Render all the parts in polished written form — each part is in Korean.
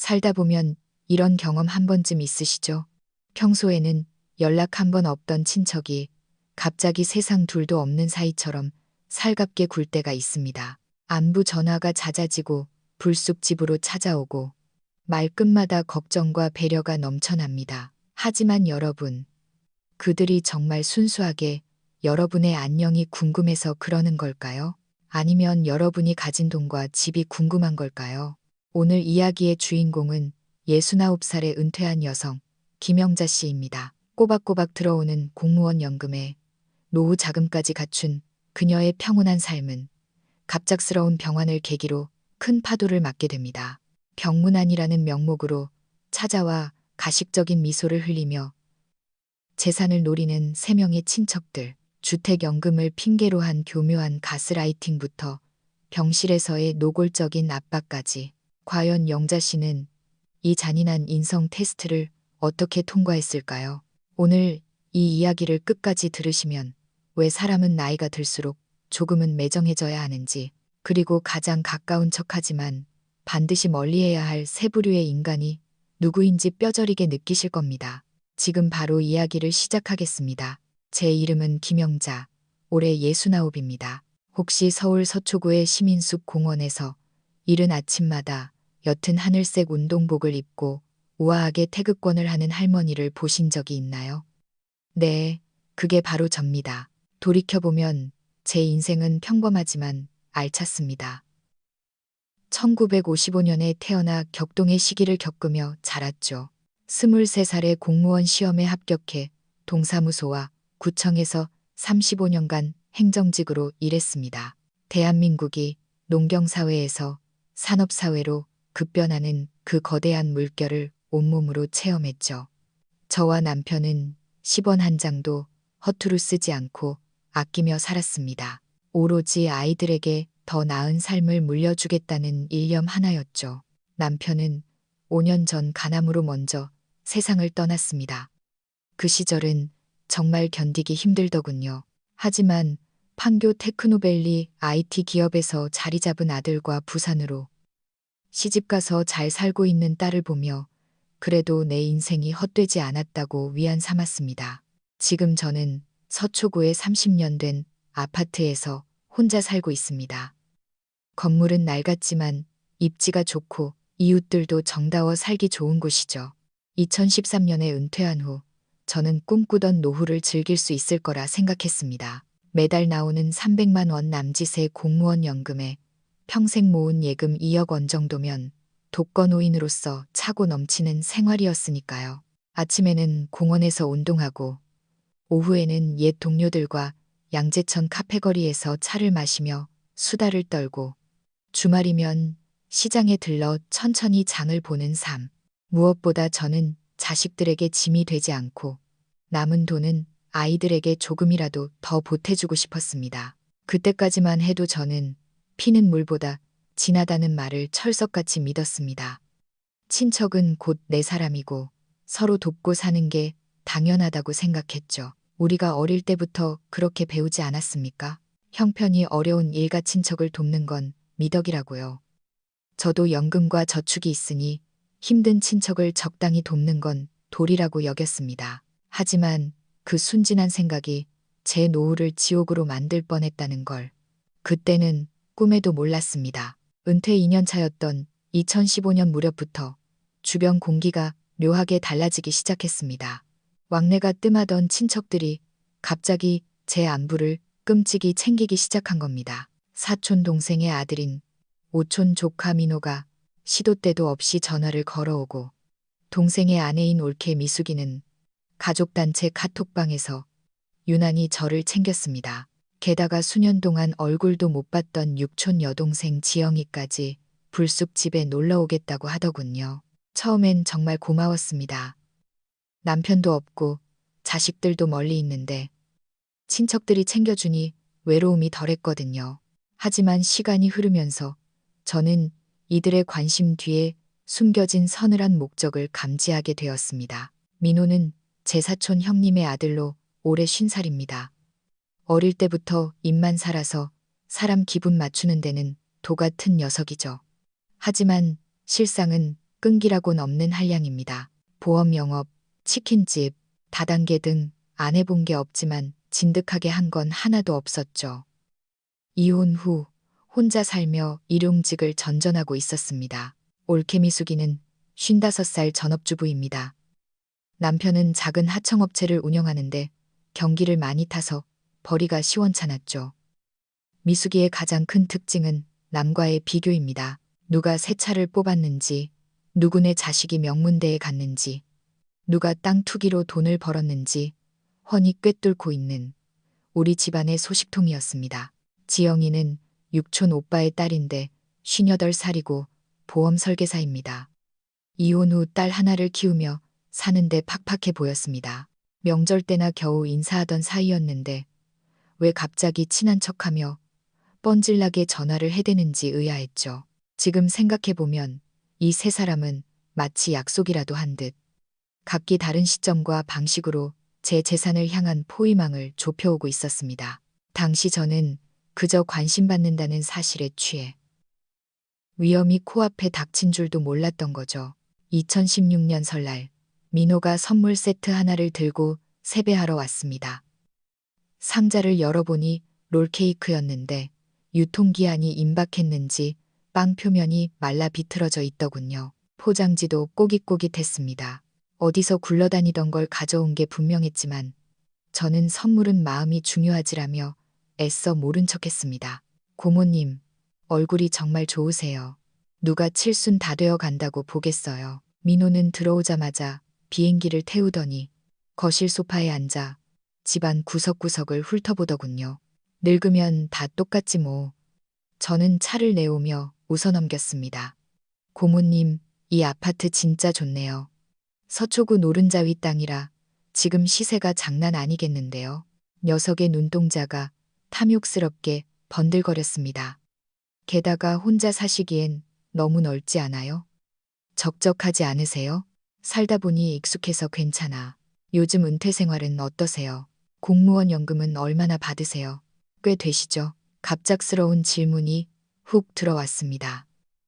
살다 보면 이런 경험 한 번쯤 있으시죠? 평소에는 연락 한 번 없던 친척이 갑자기 세상 둘도 없는 사이처럼 살갑게 굴 때가 있습니다. 안부 전화가 잦아지고 불쑥 집으로 찾아오고 말끝마다 걱정과 배려가 넘쳐납니다. 하지만 여러분, 그들이 정말 순수하게 여러분의 안녕이 궁금해서 그러는 걸까요? 아니면 여러분이 가진 돈과 집이 궁금한 걸까요? 오늘 이야기의 주인공은 69살의 은퇴한 여성 김영자 씨입니다. 꼬박꼬박 들어오는 공무원 연금에 노후 자금까지 갖춘 그녀의 평온한 삶은 갑작스러운 병환을 계기로 큰 파도를 맞게 됩니다. 병문안이라는 명목으로 찾아와 가식적인 미소를 흘리며 재산을 노리는 3명의 친척들, 주택연금을 핑계로 한 교묘한 가스라이팅부터 병실에서의 노골적인 압박까지, 과연 영자 씨는 이 잔인한 인성 테스트를 어떻게 통과했을까요? 오늘 이 이야기를 끝까지 들으시면 왜 사람은 나이가 들수록 조금은 매정해져야 하는지, 그리고 가장 가까운 척하지만 반드시 멀리해야 할 세 부류의 인간이 누구인지 뼈저리게 느끼실 겁니다. 지금 바로 이야기를 시작하겠습니다. 제 이름은 김영자, 올해 69입니다. 혹시 서울 서초구의 시민숲 공원에서 이른 아침마다 옅은 하늘색 운동복을 입고 우아하게 태극권을 하는 할머니를 보신 적이 있나요? 네, 그게 바로 접니다. 돌이켜보면 제 인생은 평범하지만 알찼습니다. 1955년에 태어나 격동의 시기를 겪으며 자랐죠. 23살에 공무원 시험에 합격해 동사무소와 구청에서 35년간 행정직으로 일했습니다. 대한민국이 농경사회에서 산업사회로 급변하는 그 거대한 물결을 온몸으로 체험했죠. 저와 남편은 10원 한 장도 허투루 쓰지 않고 아끼며 살았습니다. 오로지 아이들에게 더 나은 삶을 물려주겠다는 일념 하나였죠. 남편은 5년 전 간암으로 먼저 세상을 떠났습니다. 그 시절은 정말 견디기 힘들더군요. 하지만 판교 테크노밸리 IT 기업에서 자리 잡은 아들과 부산으로 시집가서 잘 살고 있는 딸을 보며 그래도 내 인생이 헛되지 않았다고 위안 삼았습니다. 지금 저는 서초구에 30년 된 아파트에서 혼자 살고 있습니다. 건물은 낡았지만 입지가 좋고 이웃들도 정다워 살기 좋은 곳이죠. 2013년에 은퇴한 후 저는 꿈꾸던 노후를 즐길 수 있을 거라 생각했습니다. 매달 나오는 300만 원 남짓의 공무원 연금에 평생 모은 예금 2억 원 정도면 독거노인으로서 차고 넘치는 생활이었으니까요. 아침에는 공원에서 운동하고 오후에는 옛 동료들과 양재천 카페거리에서 차를 마시며 수다를 떨고 주말이면 시장에 들러 천천히 장을 보는 삶. 무엇보다 저는 자식들에게 짐이 되지 않고 남은 돈은 아이들에게 조금이라도 더 보태주고 싶었습니다. 그때까지만 해도 저는 피는 물보다 진하다는 말을 철석같이 믿었습니다. 친척은 곧 내 사람이고 서로 돕고 사는 게 당연하다고 생각했죠. 우리가 어릴 때부터 그렇게 배우지 않았습니까? 형편이 어려운 일가 친척을 돕는 건 미덕이라고요. 저도 연금과 저축이 있으니 힘든 친척을 적당히 돕는 건 도리라고 여겼습니다. 하지만 그 순진한 생각이 제 노후를 지옥으로 만들 뻔했다는 걸 그때는 꿈에도 몰랐습니다. 은퇴 2년 차였던 2015년 무렵부터 주변 공기가 묘하게 달라지기 시작했습니다. 왕래가 뜸하던 친척들이 갑자기 제 안부를 끔찍이 챙기기 시작한 겁니다. 사촌 동생의 아들인 오촌 조카 민호가 시도 때도 없이 전화를 걸어오고 동생의 아내인 올케 미숙이는 가족단체 카톡방에서 유난히 저를 챙겼습니다. 게다가 수년 동안 얼굴도 못 봤던 육촌 여동생 지영이까지 불쑥 집에 놀러 오겠다고 하더군요. 처음엔 정말 고마웠습니다. 남편도 없고 자식들도 멀리 있는데 친척들이 챙겨주니 외로움이 덜했거든요. 하지만 시간이 흐르면서 저는 이들의 관심 뒤에 숨겨진 서늘한 목적을 감지하게 되었습니다. 민호는 제 사촌 형님의 아들로 올해 50살입니다. 어릴 때부터 입만 살아서 사람 기분 맞추는 데는 도 같은 녀석이죠. 하지만 실상은 끈기라곤 없는 한량입니다. 보험 영업, 치킨집, 다단계 등 안 해본 게 없지만 진득하게 한 건 하나도 없었죠. 이혼 후 혼자 살며 일용직을 전전하고 있었습니다. 올케 미숙이는 55살 전업주부입니다. 남편은 작은 하청업체를 운영하는데 경기를 많이 타서 벌이가 시원찮았죠. 미숙이의 가장 큰 특징은 남과의 비교입니다. 누가 새 차를 뽑았는지, 누구네 자식이 명문대에 갔는지, 누가 땅 투기로 돈을 벌었는지 훤히 꿰뚫고 있는 우리 집안의 소식통이었습니다. 지영이는 육촌 오빠의 딸인데 58살이고 보험 설계사입니다. 이혼 후 딸 하나를 키우며 사는데 팍팍해 보였습니다. 명절 때나 겨우 인사하던 사이였는데 왜 갑자기 친한 척하며 뻔질나게 전화를 해대는지 의아했죠. 지금 생각해보면 이 세 사람은 마치 약속이라도 한 듯 각기 다른 시점과 방식으로 제 재산을 향한 포위망을 좁혀오고 있었습니다. 당시 저는 그저 관심받는다는 사실에 취해 위험이 코앞에 닥친 줄도 몰랐던 거죠. 2016년 설날 민호가 선물 세트 하나를 들고 세배하러 왔습니다. 상자를 열어보니 롤케이크였는데 유통기한이 임박했는지 빵 표면이 말라 비틀어져 있더군요. 포장지도 꼬깃꼬깃했습니다. 어디서 굴러다니던 걸 가져온 게 분명했지만 저는 선물은 마음이 중요하지라며 애써 모른 척했습니다. 고모님, 얼굴이 정말 좋으세요. 누가 칠순 다 되어 간다고 보겠어요. 민호는 들어오자마자 비행기를 태우더니 거실 소파에 앉아 집안 구석구석을 훑어보더군요. 늙으면 다 똑같지 뭐. 저는 차를 내오며 웃어넘겼습니다. 고모님, 이 아파트 진짜 좋네요. 서초구 노른자위 땅이라 지금 시세가 장난 아니겠는데요. 녀석의 눈동자가 탐욕스럽게 번들거렸습니다. 게다가 혼자 사시기엔 너무 넓지 않아요? 적적하지 않으세요? 살다 보니 익숙해서 괜찮아. 요즘 은퇴 생활은 어떠세요? 공무원 연금은 얼마나 받으세요? 꽤 되시죠? 갑작스러운 질문이 훅 들어왔습니다.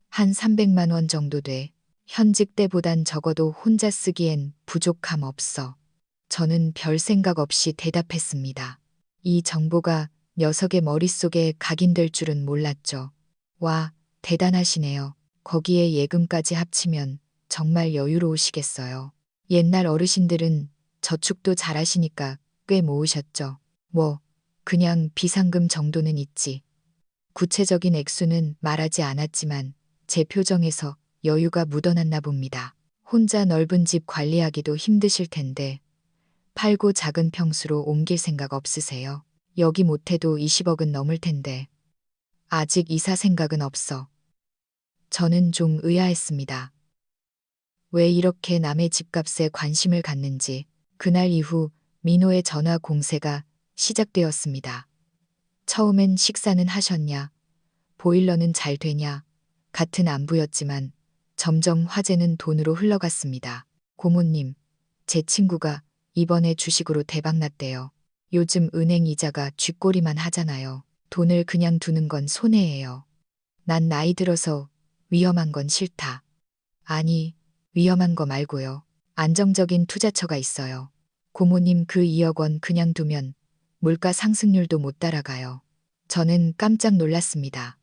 한 300만 원 정도 돼. 현직 때보단 적어도 혼자 쓰기엔 부족함 없어. 저는 별 생각 없이 대답했습니다. 이 정보가 녀석의 머릿속에 각인될 줄은 몰랐죠. 와, 대단하시네요. 거기에 예금까지 합치면 정말 여유로우시겠어요. 옛날 어르신들은 저축도 잘하시니까 꽤 모으셨죠. 뭐, 그냥 비상금 정도는 있지. 구체적인 액수는 말하지 않았지만 제 표정에서 여유가 묻어났나 봅니다. 혼자 넓은 집 관리하기도 힘드실 텐데 팔고 작은 평수로 옮길 생각 없으세요? 여기 못해도 20억은 넘을 텐데 아직 이사 생각은 없어. 저는 좀 의아했습니다. 왜 이렇게 남의 집값에 관심을 갖는지. 그날 이후 민호의 전화 공세가 시작되었습니다. 처음엔 식사는 하셨냐, 보일러는 잘 되냐 같은 안부였지만 점점 화제는 돈으로 흘러갔습니다. 고모님, 제 친구가 이번에 주식으로 대박났대요. 요즘 은행 이자가 쥐꼬리만 하잖아요. 돈을 그냥 두는 건 손해예요. 난 나이 들어서 위험한 건 싫다. 아니, 위험한 거 말고요. 안정적인 투자처가 있어요. 고모님 그 2억 원 그냥 두면 물가 상승률도 못 따라가요. 저는 깜짝 놀랐습니다.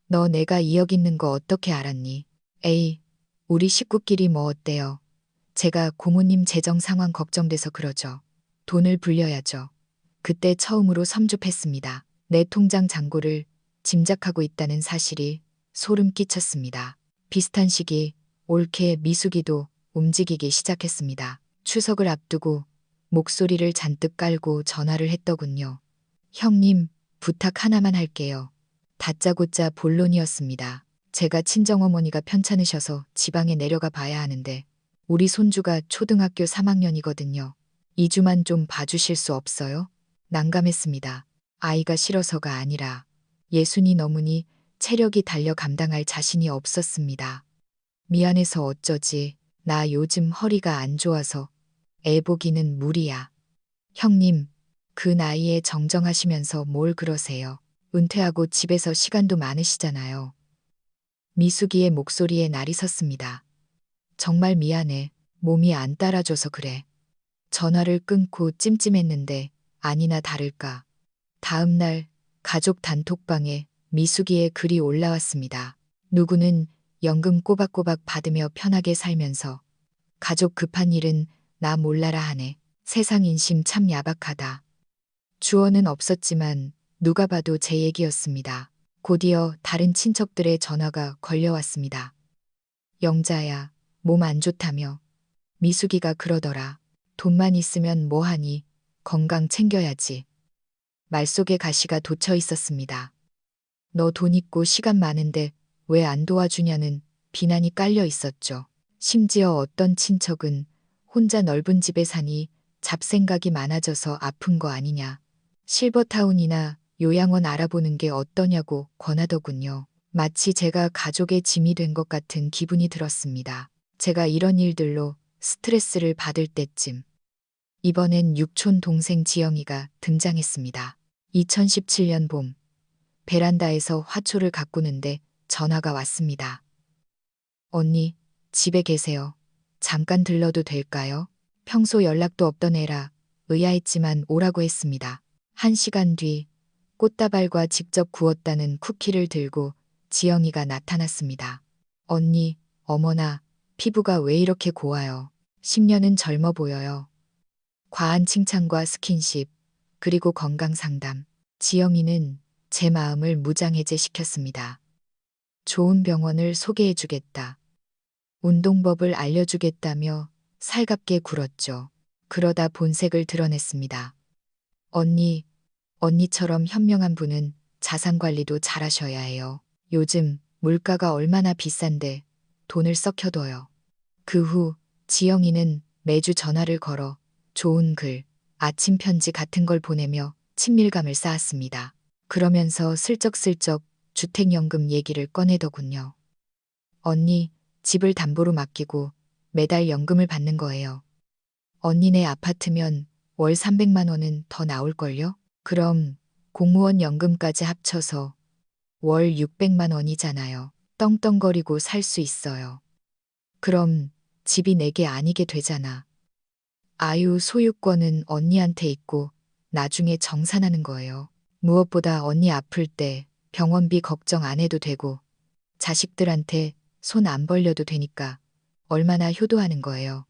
너 내가 2억 있는 거 어떻게 알았니? 에이, 우리 식구끼리 뭐 어때요? 제가 고모님 재정 상황 걱정돼서 그러죠. 돈을 불려야죠. 그때 처음으로 섭섭했습니다. 내 통장 잔고를 짐작하고 있다는 사실이 소름 끼쳤습니다. 비슷한 시기 올케 미숙이도 움직이기 시작했습니다. 추석을 앞두고 목소리를 잔뜩 깔고 전화를 했더군요. 형님, 부탁 하나만 할게요. 다짜고짜 본론이었습니다. 제가 친정어머니가 편찮으셔서 지방에 내려가 봐야 하는데 우리 손주가 초등학교 3학년이거든요. 2주만 좀 봐주실 수 없어요? 난감했습니다. 아이가 싫어서가 아니라 예순이 넘으니 체력이 달려 감당할 자신이 없었습니다. 미안해서 어쩌지. 나 요즘 허리가 안 좋아서 애 보기는 무리야. 형님, 그 나이에 정정하시면서 뭘 그러세요. 은퇴하고 집에서 시간도 많으시잖아요. 미숙이의 목소리에 날이 섰습니다. 정말 미안해. 몸이 안 따라줘서 그래. 전화를 끊고 찜찜했는데 아니나 다를까. 다음 날 가족 단톡방에 미숙이의 글이 올라왔습니다. 누구는 연금 꼬박꼬박 받으며 편하게 살면서 가족 급한 일은 나 몰라라 하네. 세상 인심 참 야박하다. 주어는 없었지만 누가 봐도 제 얘기였습니다. 곧이어 다른 친척들의 전화가 걸려왔습니다. 영자야, 몸 안 좋다며. 미숙이가 그러더라. 돈만 있으면 뭐하니? 건강 챙겨야지. 말 속에 가시가 돋쳐 있었습니다. 너 돈 있고 시간 많은데 왜 안 도와주냐는 비난이 깔려 있었죠. 심지어 어떤 친척은 혼자 넓은 집에 사니 잡생각이 많아져서 아픈 거 아니냐. 실버타운이나 요양원 알아보는 게 어떠냐고 권하더군요. 마치 제가 가족의 짐이 된 것 같은 기분이 들었습니다. 제가 이런 일들로 스트레스를 받을 때쯤 이번엔 육촌 동생 지영이가 등장했습니다. 2017년 봄 베란다에서 화초를 가꾸는데 전화가 왔습니다. 언니, 집에 계세요. 잠깐 들러도 될까요? 평소 연락도 없던 애라 의아했지만 오라고 했습니다. 1시간 뒤 꽃다발과 직접 구웠다는 쿠키를 들고 지영이가 나타났습니다. 언니, 어머나, 피부가 왜 이렇게 고와요? 10년은 젊어 보여요. 과한 칭찬과 스킨십, 그리고 건강 상담. 지영이는 제 마음을 무장해제시켰습니다. 좋은 병원을 소개해주겠다. 운동법을 알려주겠다며 살갑게 굴었죠. 그러다 본색을 드러냈습니다. 언니, 언니처럼 현명한 분은 자산 관리도 잘하셔야 해요. 요즘 물가가 얼마나 비싼데 돈을 썩혀둬요. 그 후 지영이는 매주 전화를 걸어 좋은 글, 아침 편지 같은 걸 보내며 친밀감을 쌓았습니다. 그러면서 슬쩍슬쩍 주택연금 얘기를 꺼내더군요. 언니, 집을 담보로 맡기고 매달 연금을 받는 거예요. 언니네 아파트면 월 300만 원은 더 나올걸요? 그럼 공무원 연금까지 합쳐서 월 600만 원이잖아요. 떵떵거리고 살 수 있어요. 그럼 집이 내게 아니게 되잖아. 아유, 소유권은 언니한테 있고 나중에 정산하는 거예요. 무엇보다 언니 아플 때 병원비 걱정 안 해도 되고 자식들한테 손 안 벌려도 되니까 얼마나 효도하는 거예요.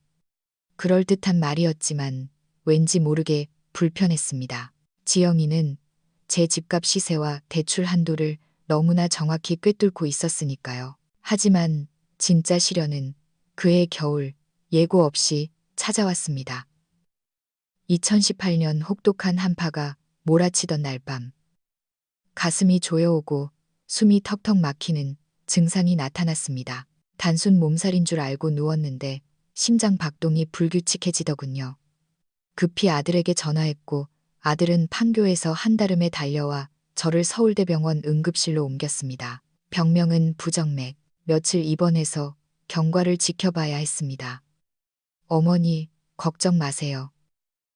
그럴듯한 말이었지만 왠지 모르게 불편했습니다. 지영이는 제 집값 시세와 대출 한도를 너무나 정확히 꿰뚫고 있었으니까요. 하지만 진짜 시련은 그해 겨울 예고 없이 찾아왔습니다. 2018년 혹독한 한파가 몰아치던 날 밤. 가슴이 조여오고 숨이 턱턱 막히는 증상이 나타났습니다. 단순 몸살인 줄 알고 누웠는데 심장 박동이 불규칙해지더군요. 급히 아들에게 전화했고 아들은 판교에서 한달음에 달려와 저를 서울대병원 응급실로 옮겼습니다. 병명은 부정맥, 며칠 입원해서 경과를 지켜봐야 했습니다. 어머니, 걱정 마세요.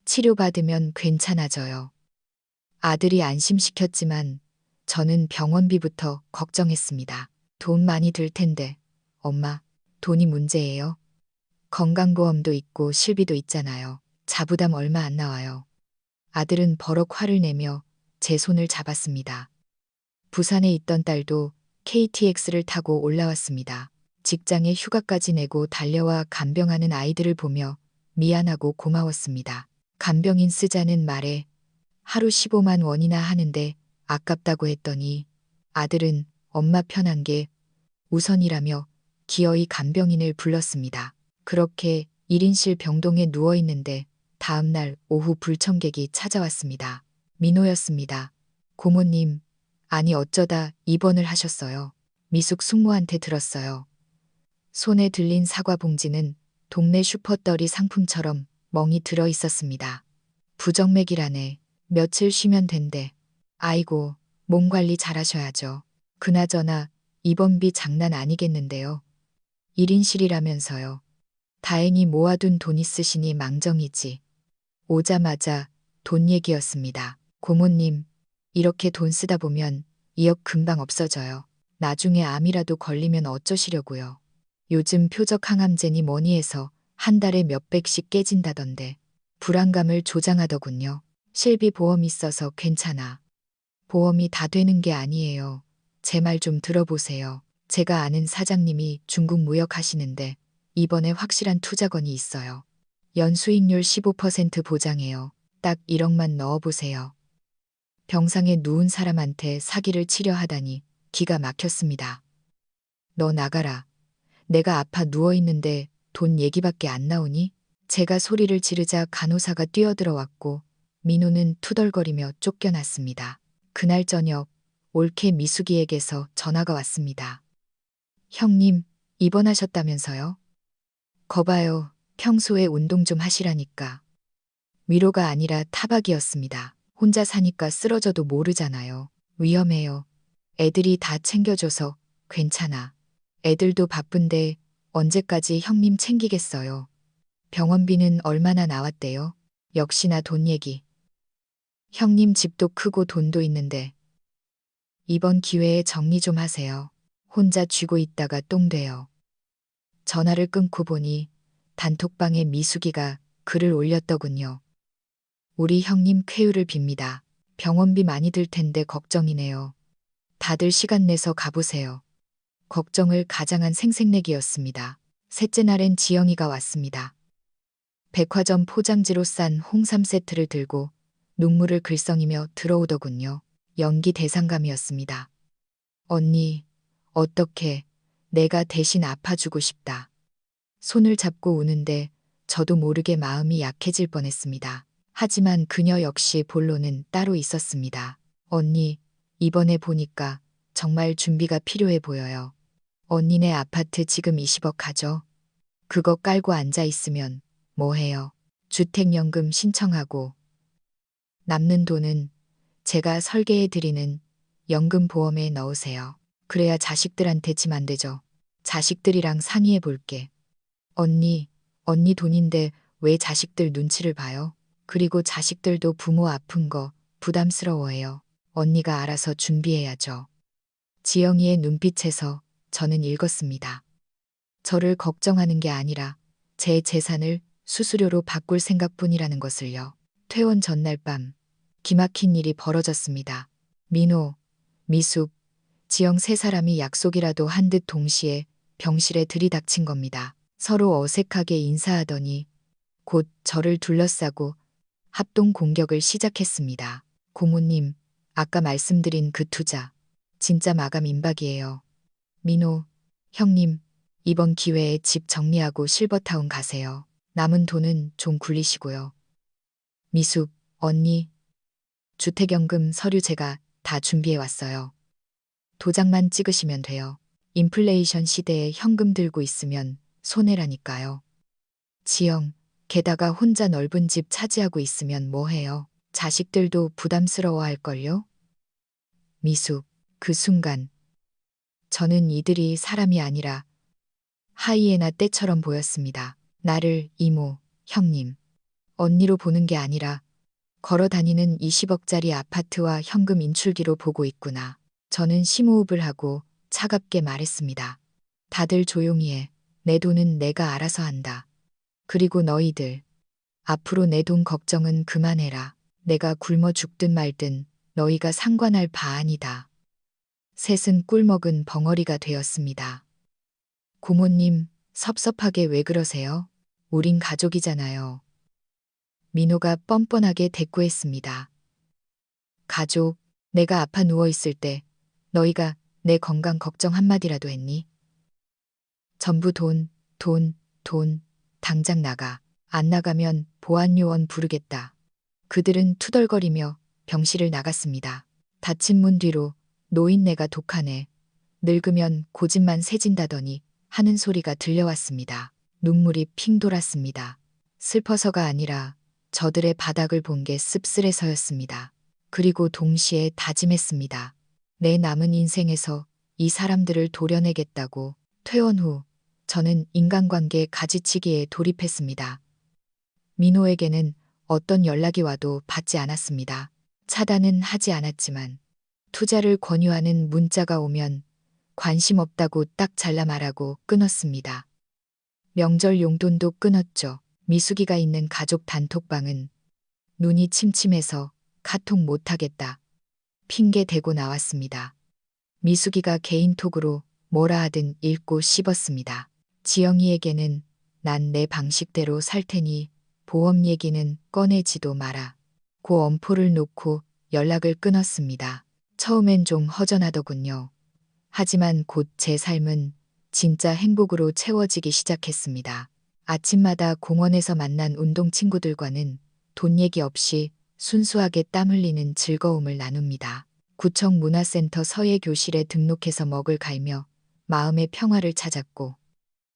치료받으면 괜찮아져요. 아들이 안심시켰지만 저는 병원비부터 걱정했습니다. 돈 많이 들 텐데. 엄마, 돈이 문제예요. 건강보험도 있고 실비도 있잖아요. 자부담 얼마 안 나와요. 아들은 버럭 화를 내며 제 손을 잡았습니다. 부산에 있던 딸도 KTX를 타고 올라왔습니다. 직장에 휴가까지 내고 달려와 간병하는 아이들을 보며 미안하고 고마웠습니다. 간병인 쓰자는 말에 하루 15만 원이나 하는데 아깝다고 했더니 아들은 엄마 편한 게 우선이라며 기어이 간병인을 불렀습니다. 그렇게 1인실 병동에 누워있는데 다음날 오후 불청객이 찾아왔습니다. 민호였습니다. 고모님, 아니 어쩌다 입원을 하셨어요. 미숙 숙모한테 들었어요. 손에 들린 사과 봉지는 동네 슈퍼떨이 상품처럼 멍이 들어 있었습니다. 부정맥이라네. 며칠 쉬면 된대. 아이고, 몸 관리 잘하셔야죠. 그나저나 입원비 장난 아니겠는데요. 1인실이라면서요. 다행히 모아둔 돈 있으시니 망정이지. 오자마자 돈 얘기였습니다. 고모님, 이렇게 돈 쓰다 보면 2억 금방 없어져요. 나중에 암이라도 걸리면 어쩌시려고요. 요즘 표적 항암제니 뭐니 해서 한 달에 몇백씩 깨진다던데 불안감을 조장하더군요. 실비 보험 있어서 괜찮아. 보험이 다 되는 게 아니에요. 제 말 좀 들어보세요. 제가 아는 사장님이 중국 무역 하시는데 이번에 확실한 투자건이 있어요. 연수익률 15% 보장해요. 딱 1억만 넣어보세요. 병상에 누운 사람한테 사기를 치려 하다니 기가 막혔습니다. 너 나가라. 내가 아파 누워있는데 돈 얘기밖에 안 나오니? 제가 소리를 지르자 간호사가 뛰어들어왔고 민호는 투덜거리며 쫓겨났습니다. 그날 저녁 올케 미숙이에게서 전화가 왔습니다. 형님, 입원하셨다면서요? 거봐요. 평소에 운동 좀 하시라니까. 위로가 아니라 타박이었습니다. 혼자 사니까 쓰러져도 모르잖아요. 위험해요. 애들이 다 챙겨줘서 괜찮아. 애들도 바쁜데 언제까지 형님 챙기겠어요. 병원비는 얼마나 나왔대요? 역시나 돈 얘기. 형님 집도 크고 돈도 있는데 이번 기회에 정리 좀 하세요. 혼자 쥐고 있다가 똥 돼요. 전화를 끊고 보니 단톡방에 미숙이가 글을 올렸더군요. 우리 형님 쾌유를 빕니다. 병원비 많이 들 텐데 걱정이네요. 다들 시간 내서 가보세요. 걱정을 가장한 생색내기였습니다. 셋째 날엔 지영이가 왔습니다. 백화점 포장지로 싼 홍삼 세트를 들고 눈물을 글썽이며 들어오더군요. 연기 대상감이었습니다. 언니, 어떻게 내가 대신 아파주고 싶다. 손을 잡고 우는데 저도 모르게 마음이 약해질 뻔했습니다. 하지만 그녀 역시 본론은 따로 있었습니다. 언니, 이번에 보니까 정말 준비가 필요해 보여요. 언니네 아파트 지금 20억 하죠? 그거 깔고 앉아 있으면 뭐 해요? 주택연금 신청하고 남는 돈은 제가 설계해 드리는 연금보험에 넣으세요. 그래야 자식들한테 짐 안 되죠. 자식들이랑 상의해 볼게. 언니 돈인데 왜 자식들 눈치를 봐요? 그리고 자식들도 부모 아픈 거 부담스러워해요. 언니가 알아서 준비해야죠. 지영이의 눈빛에서 저는 읽었습니다. 저를 걱정하는 게 아니라 제 재산을 수수료로 바꿀 생각뿐이라는 것을요. 퇴원 전날 밤 기막힌 일이 벌어졌습니다. 민호, 미숙, 지영 세 사람이 약속이라도 한 듯 동시에 병실에 들이닥친 겁니다. 서로 어색하게 인사하더니 곧 저를 둘러싸고 합동 공격을 시작했습니다. 고모님, 아까 말씀드린 그 투자 진짜 마감 임박이에요. 민호, 형님, 이번 기회에 집 정리하고 실버타운 가세요. 남은 돈은 좀 굴리시고요. 미숙, 언니, 주택연금 서류 제가 다 준비해 왔어요. 도장만 찍으시면 돼요. 인플레이션 시대에 현금 들고 있으면 손해라니까요. 지영, 게다가 혼자 넓은 집 차지하고 있으면 뭐 해요? 자식들도 부담스러워할걸요? 미숙, 그 순간 저는 이들이 사람이 아니라 하이에나 떼처럼 보였습니다. 나를 이모, 형님, 언니로 보는 게 아니라 걸어 다니는 20억짜리 아파트와 현금 인출기로 보고 있구나. 저는 심호흡을 하고 차갑게 말했습니다. 다들 조용히 해. 내 돈은 내가 알아서 한다. 그리고 너희들, 앞으로 내 돈 걱정은 그만해라. 내가 굶어 죽든 말든 너희가 상관할 바 아니다. 셋은 꿀먹은 벙어리가 되었습니다. 고모님, 섭섭하게 왜 그러세요? 우린 가족이잖아요. 민호가 뻔뻔하게 대꾸했습니다. 가족, 내가 아파 누워있을 때 너희가 내 건강 걱정 한마디라도 했니? 전부 돈, 당장 나가. 안 나가면 보안요원 부르겠다. 그들은 투덜거리며 병실을 나갔습니다. 닫힌 문 뒤로 노인네가 독하네. 늙으면 고집만 세진다더니 하는 소리가 들려왔습니다. 눈물이 핑 돌았습니다. 슬퍼서가 아니라 저들의 바닥을 본 게 씁쓸해서였습니다. 그리고 동시에 다짐했습니다. 내 남은 인생에서 이 사람들을 도려내겠다고. 퇴원 후 저는 인간관계 가지치기에 돌입했습니다. 민호에게는 어떤 연락이 와도 받지 않았습니다. 차단은 하지 않았지만 투자를 권유하는 문자가 오면 관심 없다고 딱 잘라 말하고 끊었습니다. 명절 용돈도 끊었죠. 미숙이가 있는 가족 단톡방은 눈이 침침해서 카톡 못하겠다 핑계 대고 나왔습니다. 미숙이가 개인톡으로 뭐라 하든 읽고 씹었습니다. 지영이에게는 난 내 방식대로 살 테니 보험 얘기는 꺼내지도 마라. 고 엄포를 놓고 연락을 끊었습니다. 처음엔 좀 허전하더군요. 하지만 곧 제 삶은 진짜 행복으로 채워지기 시작했습니다. 아침마다 공원에서 만난 운동 친구들과는 돈 얘기 없이 순수하게 땀 흘리는 즐거움을 나눕니다. 구청 문화센터 서예 교실에 등록해서 먹을 갈며 마음의 평화를 찾았고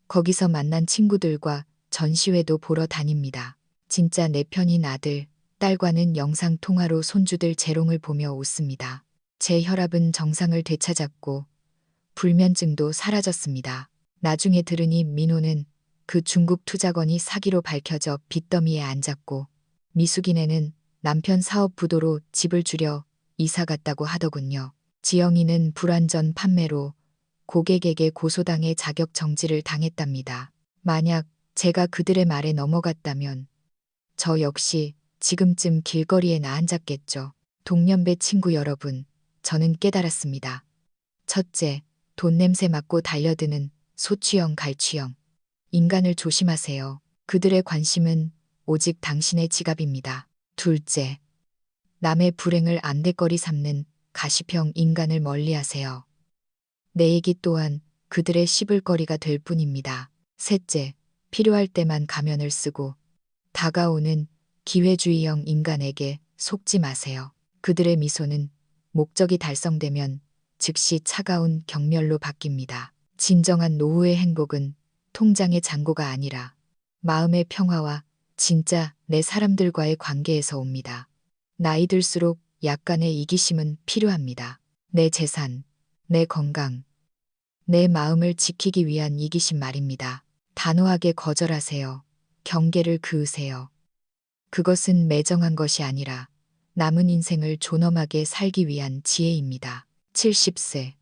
거기서 만난 친구들과 전시회도 보러 다닙니다. 진짜 내 편인 아들, 딸과는 영상통화로 손주들 재롱을 보며 웃습니다. 제 혈압은 정상을 되찾았고 불면증도 사라졌습니다. 나중에 들으니 민호는 그 중국 투자건이 사기로 밝혀져 빚더미에 앉았고 미숙이네는 남편 사업 부도로 집을 줄여 이사 갔다고 하더군요. 지영이는 불완전 판매로 고객에게 고소당해 자격 정지를 당했답니다. 만약 제가 그들의 말에 넘어갔다면 저 역시 지금쯤 길거리에 나앉았겠죠. 동년배 친구 여러분, 저는 깨달았습니다. 첫째, 돈 냄새 맡고 달려드는 소취형 갈취형. 인간을 조심하세요. 그들의 관심은 오직 당신의 지갑입니다. 둘째, 남의 불행을 안달거리 삼는 가시형 인간을 멀리하세요. 내 얘기 또한 그들의 씹을거리가 될 뿐입니다. 셋째, 필요할 때만 가면을 쓰고 다가오는 기회주의형 인간에게 속지 마세요. 그들의 미소는 목적이 달성되면 즉시 차가운 경멸로 바뀝니다. 진정한 노후의 행복은 통장의 잔고가 아니라 마음의 평화와 진짜 내 사람들과의 관계에서 옵니다. 나이 들수록 약간의 이기심은 필요합니다. 내 재산, 내 건강, 내 마음을 지키기 위한 이기심 말입니다. 단호하게 거절하세요. 경계를 그으세요. 그것은 매정한 것이 아니라 남은 인생을 존엄하게 살기 위한 지혜입니다. 70세.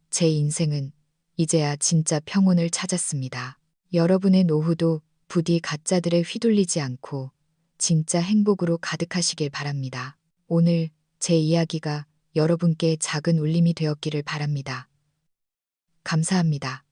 제 인생은 이제야 진짜 평온을 찾았습니다. 여러분의 노후도 부디 가짜들에 휘둘리지 않고 진짜 행복으로 가득하시길 바랍니다. 오늘 제 이야기가 여러분께 작은 울림이 되었기를 바랍니다. 감사합니다.